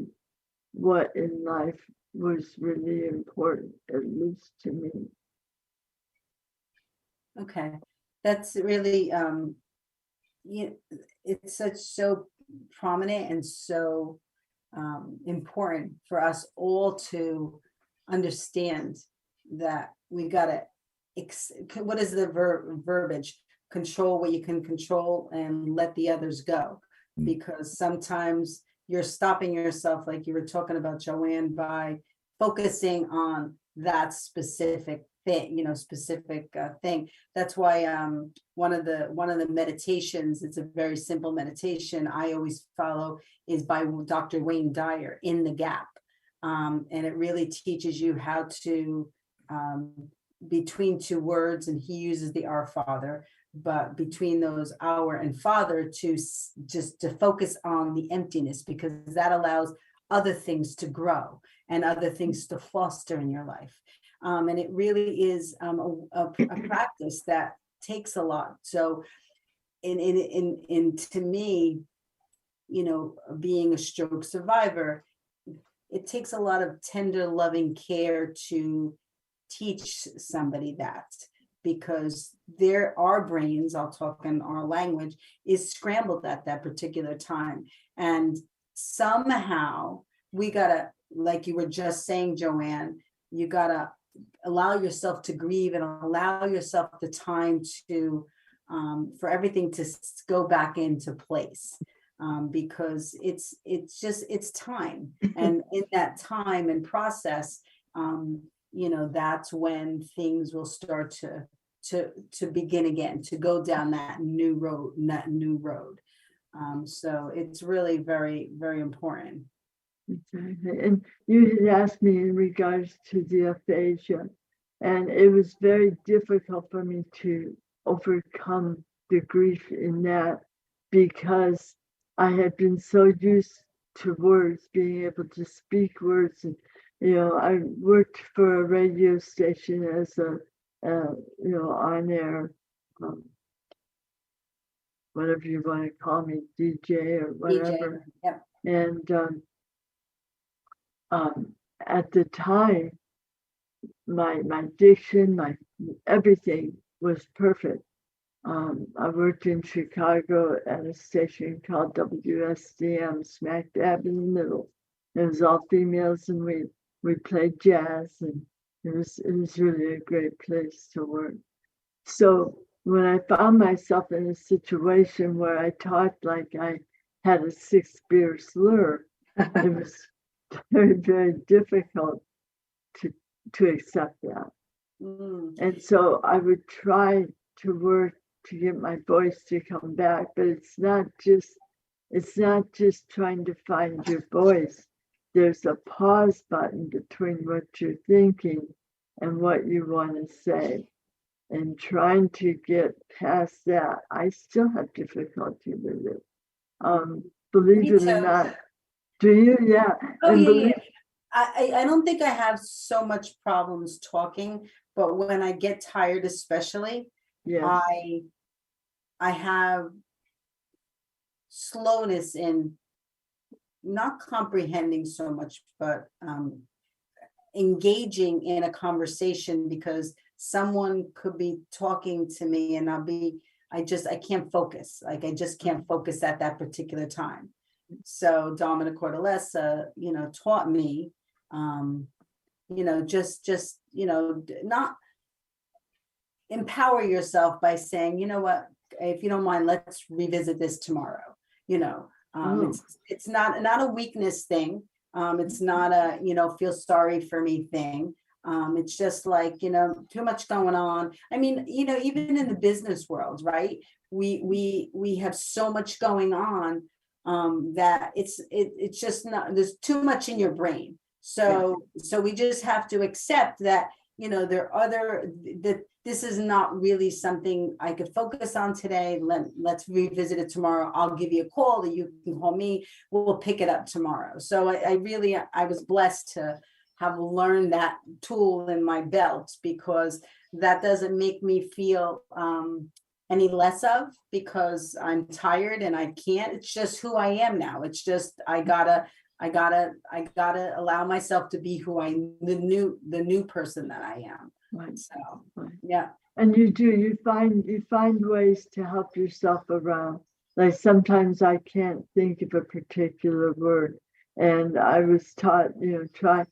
what in life was really important, at least to me. Okay. That's really, it's so prominent and so important for us all to understand that we gotta, what is the verbiage? Control what you can control and let the others go. Because sometimes you're stopping yourself, like you were talking about, JoAnn, by focusing on that specific thing, thing. That's why one of the meditations, it's a very simple meditation I always follow, is by Dr. Wayne Dyer, In the Gap. And it really teaches you how to, between two words, and he uses the Our Father, but between those Our and Father, to just to focus on the emptiness, because that allows other things to grow and other things to foster in your life. And it really is a practice that takes a lot. So and to me, being a stroke survivor, it takes a lot of tender, loving care to teach somebody that, because our brains, I'll talk in our language, is scrambled at that particular time. And somehow we gotta, like you were just saying, JoAnn, you gotta allow yourself to grieve and allow yourself the time to, for everything to go back into place. Because it's time. And in that time and process, that's when things will start to begin again, to go down that new road. So it's really very, very important. Exactly. And you had asked me in regards to the aphasia, and it was very difficult for me to overcome the grief in that, because I had been so used to words, being able to speak words. And, I worked for a radio station as a, on air, whatever you want to call me, DJ or whatever. DJ, yep. And at the time, my diction, my everything was perfect. I worked in Chicago at a station called WSDM, smack dab in the middle. It was all females, and we played jazz, and it was really a great place to work. So when I found myself in a situation where I talked like I had a 6-beer slur, it was very, very difficult to accept that. And so I would try to work to get my voice to come back, but it's not just trying to find your voice. There's a pause button between what you're thinking and what you want to say, and trying to get past that. I still have difficulty with it. Believe it or not. Do you? Yeah. Oh, yeah. I don't think I have so much problems talking, but when I get tired, especially, yes. I have slowness in not comprehending so much, but engaging in a conversation, because someone could be talking to me and I can't focus. Like, I just can't focus at that particular time. So Dominic Cordelesa, taught me, just not empower yourself by saying, you know what, if you don't mind, let's revisit this tomorrow. It's not a weakness thing. It's not a, feel sorry for me thing. It's just like, too much going on. I mean, even in the business world, right? We have so much going on, that it's just not, there's too much in your brain. So we just have to accept that, there are that this is not really something I could focus on today. Let's revisit it tomorrow. I'll give you a call, or you can call me. We'll pick it up tomorrow. So I was blessed to have learned that tool in my belt, because that doesn't make me feel any less of, because I'm tired and I can't. It's just who I am now. It's just I gotta allow myself to be the new person that I am. Right. So Right. yeah. And you find ways to help yourself around. Like, sometimes I can't think of a particular word, and I was taught, try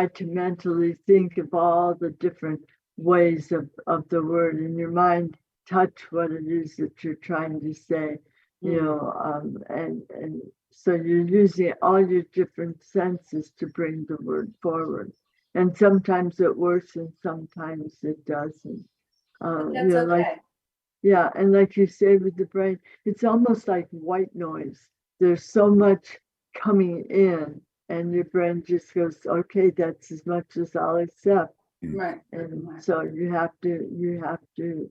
to mentally think of all the different ways of the word in your mind, touch what it is that you're trying to say, and so you're using all your different senses to bring the word forward. And sometimes it works and sometimes it doesn't. That's okay. And like you say with the brain, it's almost like white noise. There's so much coming in, and your brain just goes, okay, that's as much as I'll accept. Right. And so you have to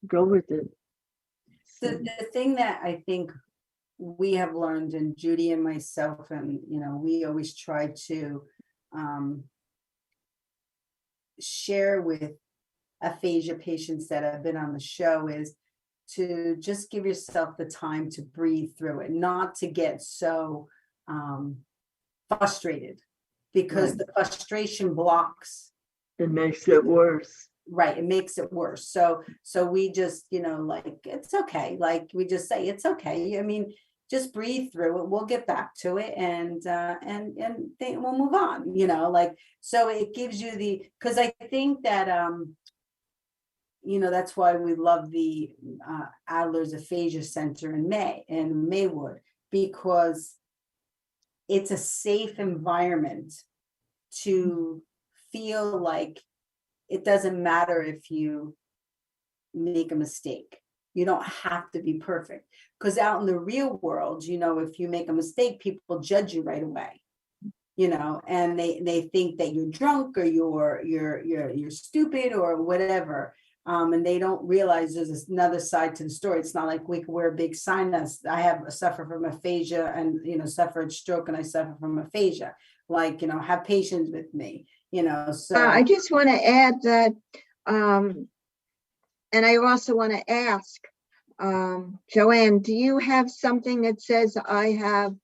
go with it. The thing that I think we have learned, and Judy and myself, and we always try to share with aphasia patients that have been on the show, is to just give yourself the time to breathe through it, not to get so frustrated, because Right. the frustration blocks. It makes it worse. Right, it makes it worse. So we just, like, it's okay. Like, we just say, it's okay. I mean, just breathe through it. We'll get back to it, and we'll move on, like, so it gives you because I think that, that's why we love the Adler's Aphasia Center in Maywood, because it's a safe environment to feel like it doesn't matter if you make a mistake. You don't have to be perfect, because out in the real world, if you make a mistake, people judge you right away, and they think that you're drunk or you're stupid or whatever. And they don't realize there's another side to the story. It's not like we can wear a big sign that I suffer from aphasia and suffered stroke and I suffer from aphasia. Like, have patience with me, so. I just want to add that, and I also want to ask, JoAnn, do you have something that says I have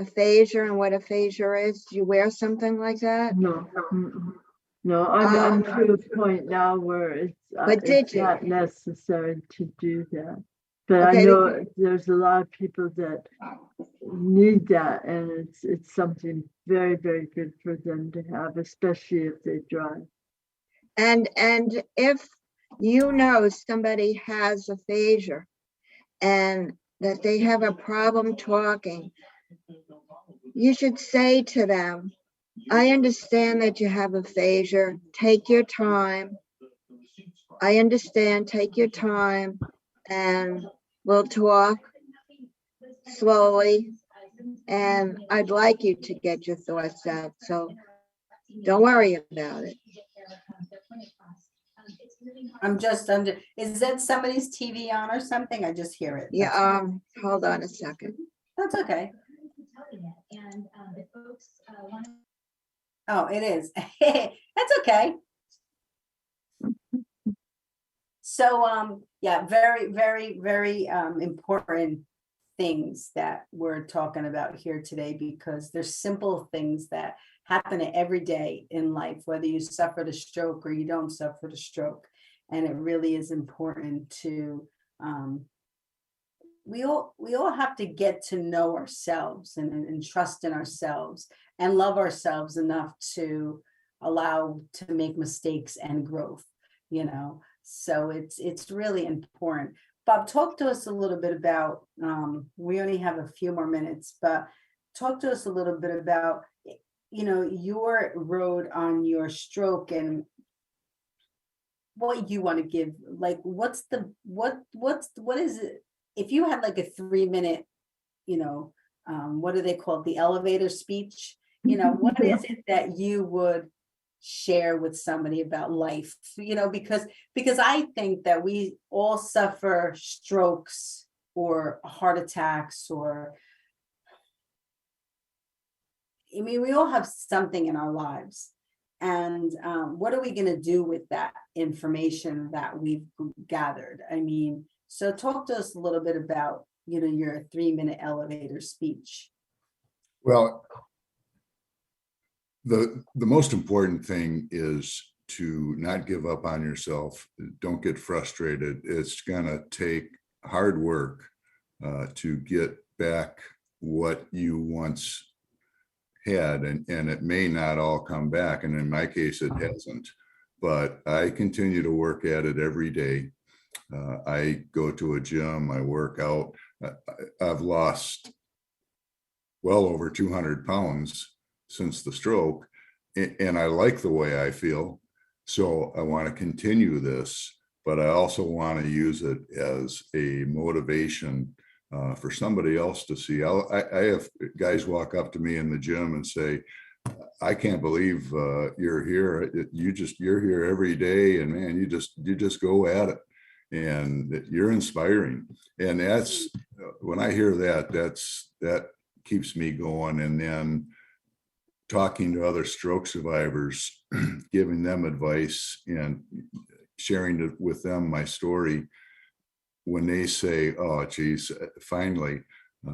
aphasia and what aphasia is? Do you wear something like that? No, no, I'm to a point now where it's not necessary to do that. But okay, I know there's a lot of people that need that, and it's something very, very good for them to have, especially if they drive. And if somebody has aphasia and that they have a problem talking, you should say to them, I understand that you have aphasia. Take your time. I understand. Take your time, and we'll talk slowly. And I'd like you to get your thoughts out. So don't worry about it. I'm just under. Is that somebody's TV on or something? I just hear it. Yeah. Hold on a second. That's okay. Oh, it is. That's okay. So, yeah, very, very, very important things that we're talking about here today, because there's simple things that happen every day in life, whether you suffered a stroke or you don't suffer a stroke. And it really is important to, we all have to get to know ourselves and trust in ourselves and love ourselves enough to allow to make mistakes and growth, so it's really important. Bob, talk to us a little bit about, we only have a few more minutes, but talk to us a little bit about, your road on your stroke and what you want to give. Like, what is it? If you had like a 3-minute, what do they call it? The elevator speech, what is it that you would share with somebody about life, because I think that we all suffer strokes or heart attacks, or we all have something in our lives. And what are we going to do with that information that we've gathered? So talk to us a little bit about, your 3-minute elevator speech. Well, the most important thing is to not give up on yourself. Don't get frustrated. It's going to take hard work to get back what you once had, and it may not all come back. And in my case, it hasn't, but I continue to work at it every day. I go to a gym, I work out. I've lost well over 200 pounds since the stroke, and I like the way I feel. So I want to continue this, but I also want to use it as a motivation for somebody else to see. I have guys walk up to me in the gym and say, I can't believe you're here. You're here every day, and man, you just go at it, and you're inspiring. And that's when I hear that keeps me going. And then talking to other stroke survivors, giving them advice and sharing with them my story, when they say, oh, geez, finally,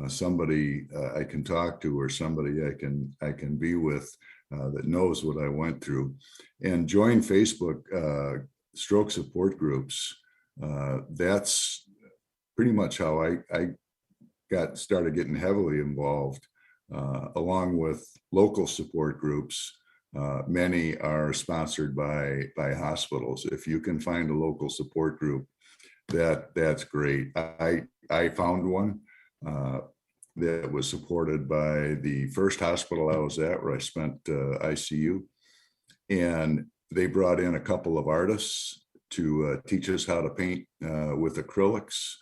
somebody I can talk to, or somebody I can be with that knows what I went through, and join Facebook stroke support groups. That's pretty much how I started getting heavily involved, along with local support groups. Many are sponsored by hospitals. If you can find a local support group, that's great. I found one that was supported by the first hospital I was at, where I spent ICU, and they brought in a couple of artists to teach us how to paint with acrylics.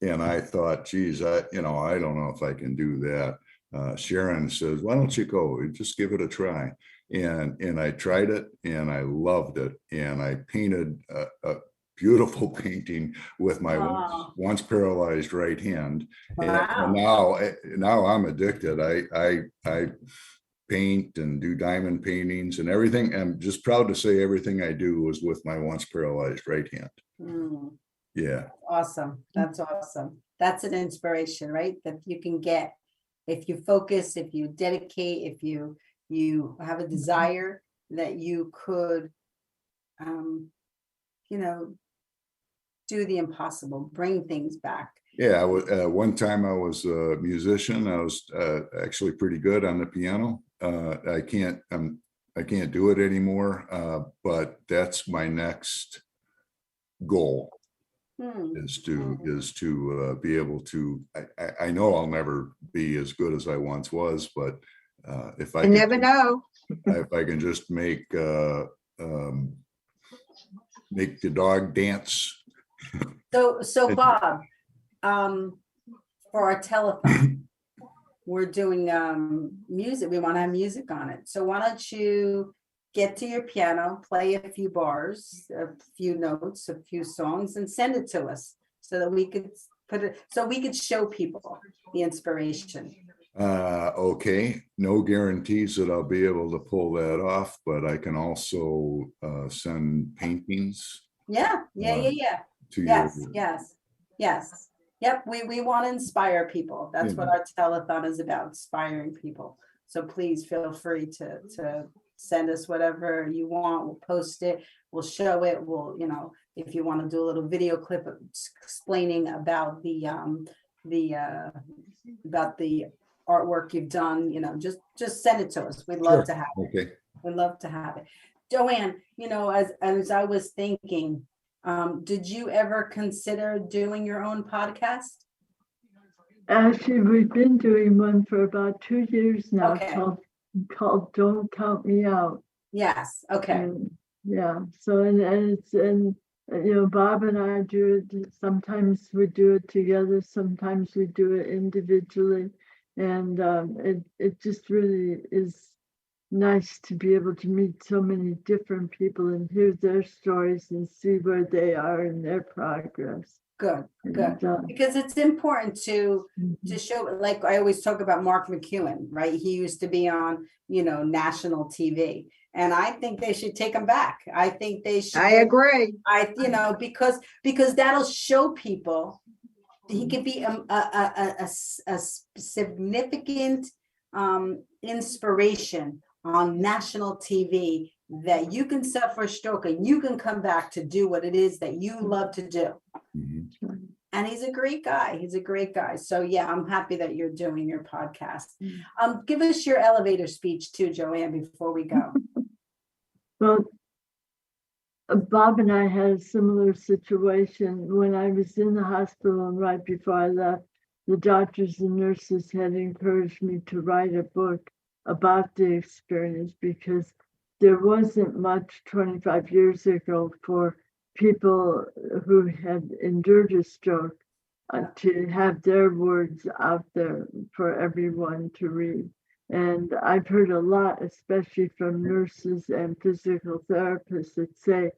And I thought, geez, I don't know if I can do that. Sharon says, why don't you go, just give it a try. And I tried it, and I loved it. And I painted a beautiful painting with my once paralyzed right hand. And now I'm addicted. I paint and do diamond paintings and everything. I'm just proud to say everything I do was with my once paralyzed right hand. Yeah. Awesome. That's awesome. That's an inspiration, right? That you can get if you focus, if you dedicate, if you have a desire, that you could, do the impossible, bring things back. Yeah. One time I was a musician. I was actually pretty good on the piano. I can't do it anymore. But that's my next goal. Is to be able to, I know I'll never be as good as I once was, but if I never know. If I can just make the dog dance. So Bob, for our telethon, we're doing music. We want to have music on it. So why don't you get to your piano, play a few bars, a few notes, a few songs, and send it to us so that we could show people the inspiration. Okay. No guarantees that I'll be able to pull that off, but I can also send paintings. Yeah. Yes. Yep. We want to inspire people. That's what our telethon is about, inspiring people. So please feel free to send us whatever you want. We'll post it. We'll show it. We'll, if you want to do a little video clip explaining about the artwork you've done, just send it to us. We'd love to have it. Okay. We'd love to have it. JoAnn, as I was thinking, did you ever consider doing your own podcast? Actually, we've been doing one for about 2 years now. Okay. Called Don't Count Me Out. Yes. Okay. So Bob and I do it. Sometimes we do it together, sometimes we do it individually, and it just really is nice to be able to meet so many different people and hear their stories and see where they are in their progress. Good. Because it's important to show, like I always talk about Mark McEwen, right? He used to be on, national TV, and I think they should take him back. I think they should. I agree. Because that'll show people he could be a significant inspiration on national TV, that you can suffer a stroke and you can come back to do what it is that you love to do. Mm-hmm. And he's a great guy. So yeah, I'm happy that you're doing your podcast. Give us your elevator speech too, JoAnn, before we go. Well, Bob and I had a similar situation when I was in the hospital, and right before I left, the doctors and nurses had encouraged me to write a book about the experience, because there wasn't much 25 years ago for people who had endured a stroke to have their words out there for everyone to read. And I've heard a lot, especially from nurses and physical therapists, that say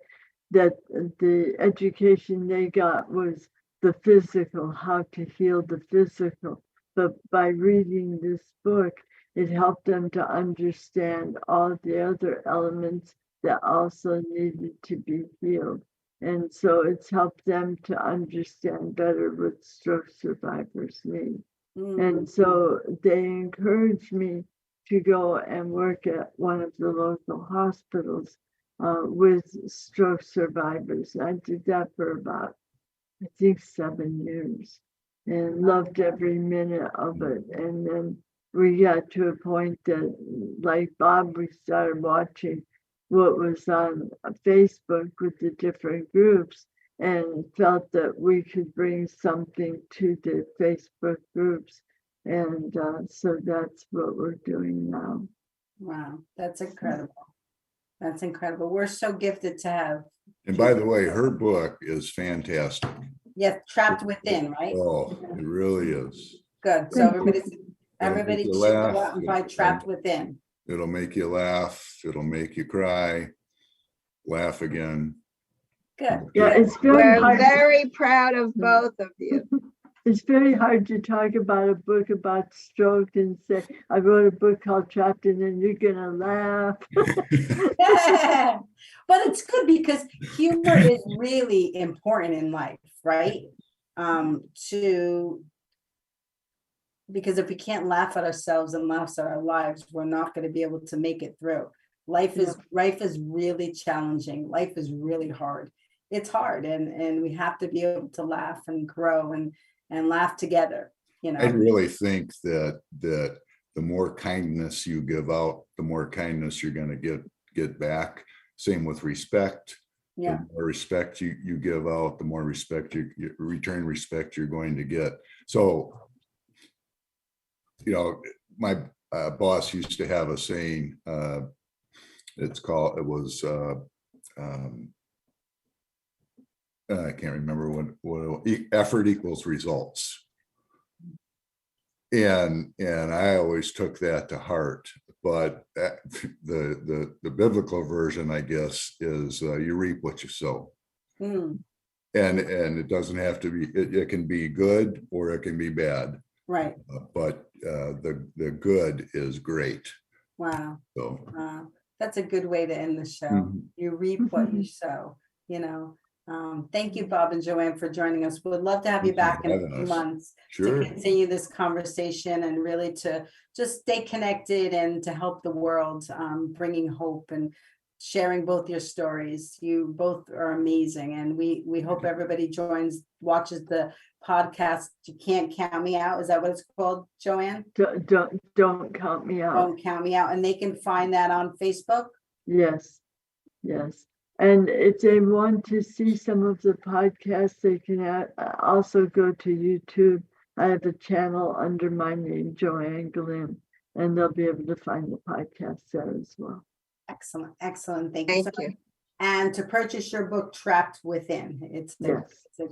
that the education they got was the physical, how to heal the physical. But by reading this book, it helped them to understand all the other elements that also needed to be healed. And so it's helped them to understand better what stroke survivors need. And so they encouraged me to go and work at one of the local hospitals with stroke survivors. I did that for about, I think, 7 years, and loved every minute of it. And then we got to a point that, like Bob, we started watching what was on Facebook with the different groups, and felt that we could bring something to the Facebook groups. And so that's what we're doing now. Wow, that's incredible. That's incredible. We're so gifted to have. And by the way, her book is fantastic. Yeah, Trapped Within, right? Oh, it really is. Good. So everybody make you should laugh. go out and buy Trapped Within. It'll make you laugh. It'll make you cry, laugh again. Good. Yeah, it's very We're hard. very proud of both of you. It's very hard to talk about a book about stroke and say, I wrote a book called Trapped, and then you're gonna laugh. Yeah. But it's good because humor is really important in life, right? Because if we can't laugh at ourselves and laugh at our lives, we're not going to be able to make it through. Life is really challenging. Life is really hard. It's hard, and we have to be able to laugh and grow and laugh together. You know, I really think that the more kindness you give out, the more kindness you're going to get back. Same with respect. Yeah. The more respect you give out, the more respect you return respect you're going to get. So, you know, my boss used to have a saying. I can't remember what effort equals results. And I always took that to heart. But the biblical version, I guess, is you reap what you sow. And it doesn't have to be, it can be good or it can be bad. right. But the good is great. Wow. So That's a good way to end the show. Mhm. You reap what you sow, you know. Thank you, Bob and JoAnn, for joining us. We'd love to have you Thank back you in for a having few us. months Sure. to continue this conversation and really to just stay connected and to help the world, bringing hope and sharing both your stories. You both are amazing, and we hope everybody watches the podcast. You Can't Count Me Out. Is that what it's called, JoAnn? Don't count me out. Don't Count Me Out, and they can find that on Facebook. Yes. And if they want to see some of the podcasts, they can also go to YouTube. I have a channel under my name, JoAnn Glim, and they'll be able to find the podcast there as well. Excellent. Thank you so Thank you. much. And to purchase your book, Trapped Within, it's a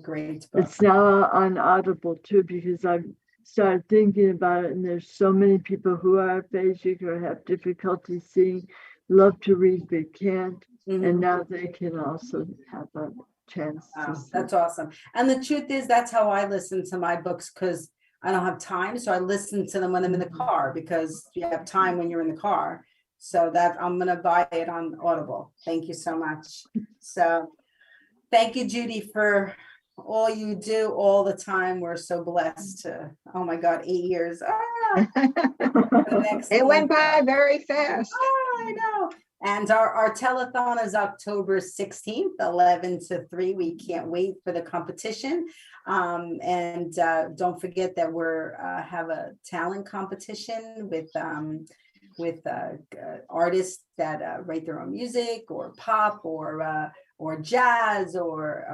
great book. It's now on Audible too, because I've started thinking about it, and there's so many people who are aphakic or have difficulty seeing, love to read but can't, and now they can also have a chance to see. That's awesome. And the truth is, that's how I listen to my books, because I don't have time. So I listen to them when I'm in the car, because you have time when you're in the car. So that I'm going to buy it on Audible. Thank you so much. So thank you, Judy, for all you do all the time. We're so blessed to, oh my God, 8 years. It went by very fast. Oh, I know. And our telethon is October 16th, 11 to 3. We can't wait for the competition. And don't forget that we're have a talent competition with artists that write their own music, or pop, or jazz, or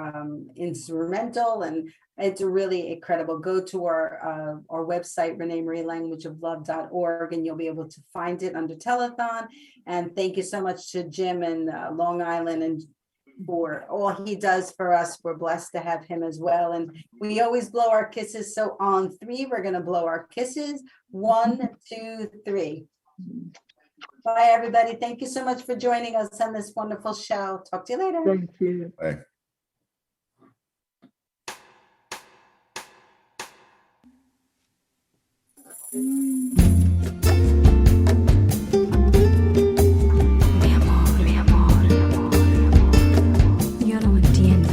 instrumental, and it's really incredible. Go to our website, ReneMarieLanguageOfLove.org, and you'll be able to find it under telethon. And thank you so much to Jim in Long Island and for all he does for us. We're blessed to have him as well. And we always blow our kisses. So on 3, we're going to blow our kisses. 1, 2, 3. Bye, everybody. Thank you so much for joining us on this wonderful show. Talk to you later. Thank you. Bye. Mi amor, yo no entiendo.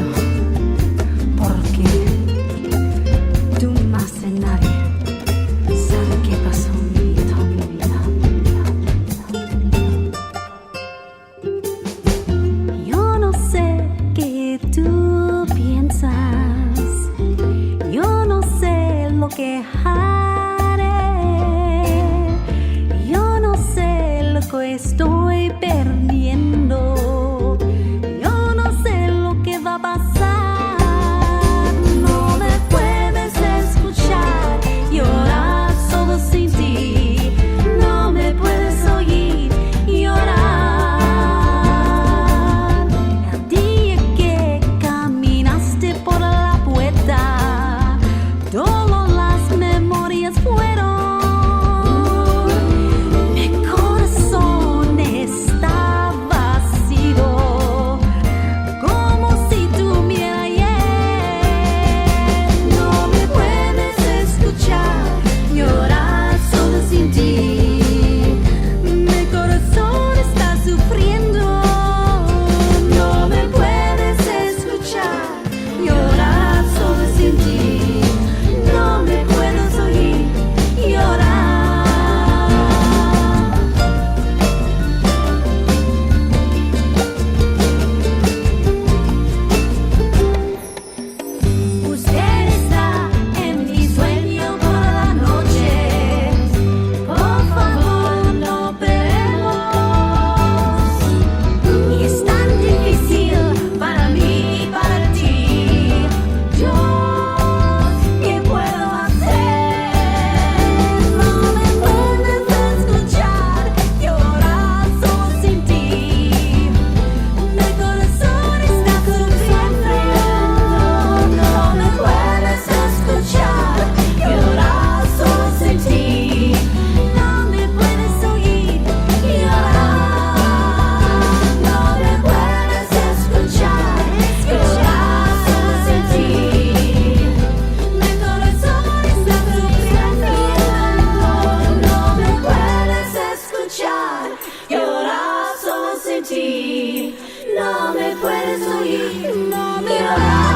ti. No me puedes oír, no me vas.